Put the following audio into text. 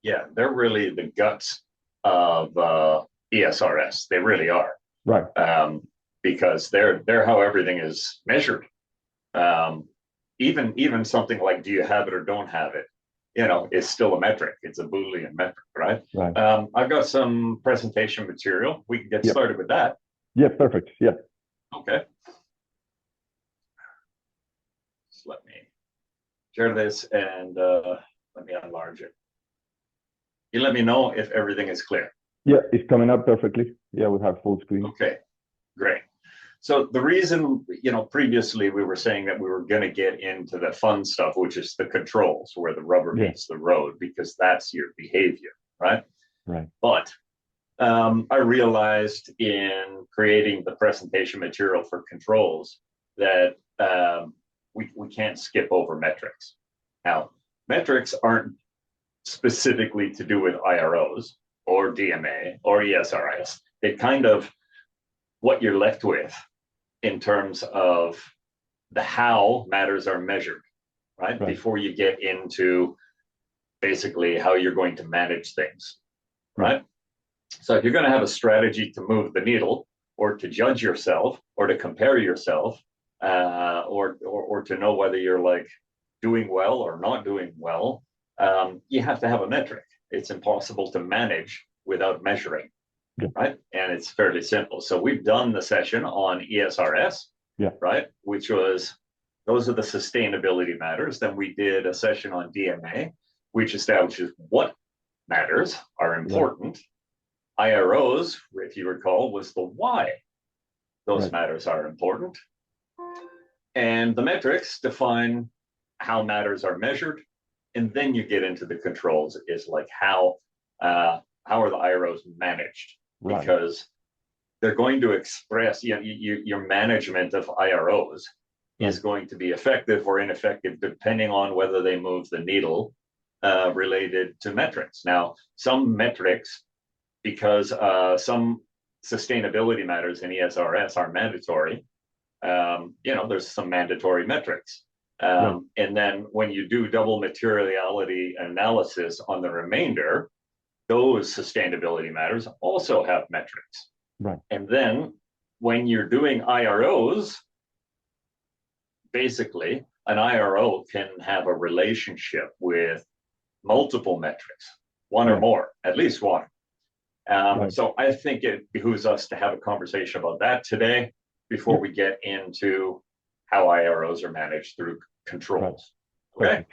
Yeah, they're really the guts of ESRS. They really are, Right. because they're how everything is measured. Um, even something like do you have it or don't have it, is still a metric. It's a Boolean metric, right? Right. I've got some presentation material. We can get Yep. started with that. Yeah, perfect. Yeah. Okay. Just let me share this and let me enlarge it. You let me know if everything is clear. Yeah, it's coming up perfectly. Yeah, we have full screen. Okay, great. So the reason, previously we were saying that we were going to get into the fun stuff, which is the controls, where the rubber Yeah. meets the road, because that's your behavior, right? Right. But I realized in creating the presentation material for controls that we can't skip over metrics. Now, metrics aren't specifically to do with IROs or DMA or ESRS. It kind of what you're left with in terms of the how matters are measured, right? Before you get into basically how you're going to manage things, right? So if you're going to have a strategy to move the needle or to judge yourself or to compare yourself, or to know whether you're like doing well or not doing well, you have to have a metric. It's impossible to manage without measuring, right? And it's fairly simple. So we've done the session on ESRS, right? Which was, those are the sustainability matters. Then we did a session on DMA, which establishes what matters are important. IROs, if you recall, was the why those matters are important. And the metrics define how matters are measured. And then you get into the controls, is like how are the IROs managed? Because they're going to express, your management of IROs is going to be effective or ineffective depending on whether they move the needle related to metrics. Now, some metrics, because some sustainability matters in ESRS are mandatory, there's some mandatory metrics. And then when you do double materiality analysis on the remainder, those sustainability matters also have metrics. And then when you're doing IROs, basically an IRO can have a relationship with multiple metrics, one or more, at least one. So I think it behooves us to have a conversation about that today before we get into how IROs are managed through controls. Okay.